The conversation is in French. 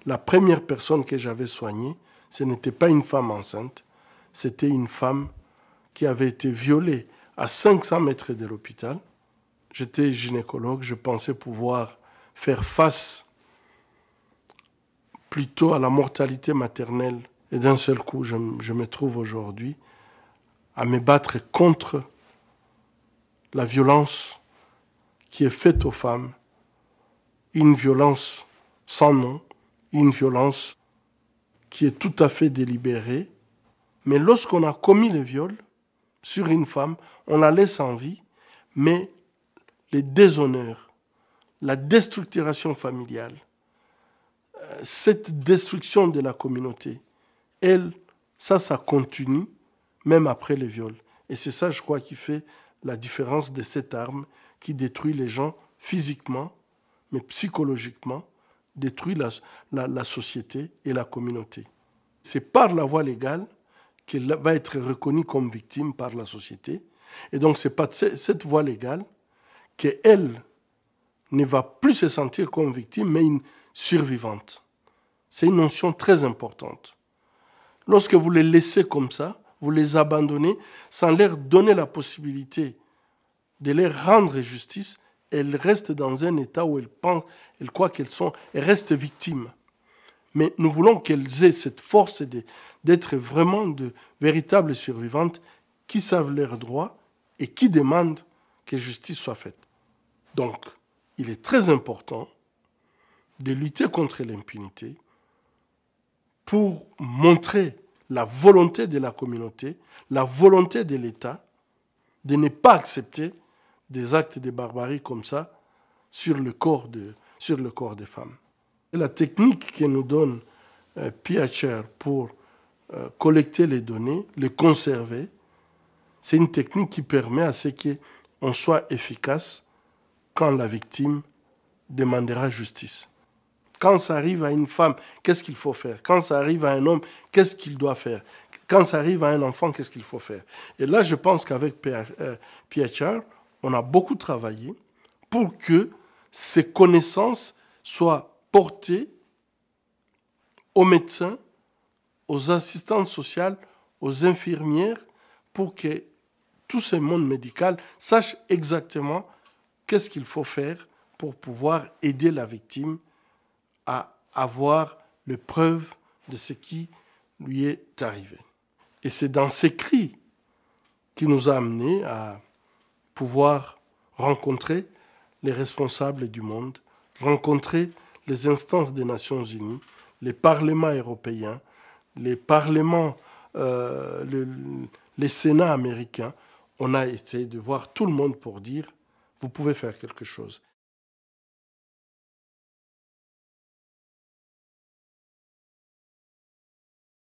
La première personne que j'avais soignée, ce n'était pas une femme enceinte, c'était une femme qui avait été violée à 500 mètres de l'hôpital. J'étais gynécologue, je pensais pouvoir faire face plutôt à la mortalité maternelle. Et d'un seul coup, je me trouve aujourd'hui à me battre contre la violence qui est faite aux femmes, une violence sans nom, une violence qui est tout à fait délibérée. Mais lorsqu'on a commis le viol sur une femme, on la laisse en vie, mais les déshonneurs, la déstructuration familiale, cette destruction de la communauté, ça continue même après le viol. Et c'est ça, je crois, qui fait la différence de cette arme qui détruit les gens physiquement, mais psychologiquement, détruit la société et la communauté. C'est par la voie légale qu'elle va être reconnue comme victime par la société. Et donc, c'est par cette voie légale qu'elle ne va plus se sentir comme victime, mais une survivante. C'est une notion très importante. Lorsque vous les laissez comme ça, vous les abandonnez sans leur donner la possibilité de leur rendre justice, elles restent dans un état où elles croient qu'elles restent victimes. Mais nous voulons qu'elles aient cette force d'être vraiment de véritables survivantes qui savent leurs droits et qui demandent que justice soit faite. Donc, il est très important de lutter contre l'impunité pour montrer la volonté de la communauté, la volonté de l'État de ne pas accepter des actes de barbarie comme ça sur le corps des femmes. Et la technique que nous donne PHR pour collecter les données, les conserver, c'est une technique qui permet à ce qu'on soit efficace quand la victime demandera justice. Quand ça arrive à une femme, qu'est-ce qu'il faut faire? Quand ça arrive à un homme, qu'est-ce qu'il doit faire? Quand ça arrive à un enfant, qu'est-ce qu'il faut faire? Et là, je pense qu'avec PHR, on a beaucoup travaillé pour que ces connaissances soient portées aux médecins, aux assistantes sociales, aux infirmières, pour que tout ce monde médical sache exactement qu'est-ce qu'il faut faire pour pouvoir aider la victime à avoir les preuves de ce qui lui est arrivé. Et c'est dans ces cris qui nous a amenés à pouvoir rencontrer les responsables du monde, rencontrer les instances des Nations Unies, les parlements européens, les parlements, les Sénats américains. On a essayé de voir tout le monde pour dire « vous pouvez faire quelque chose ».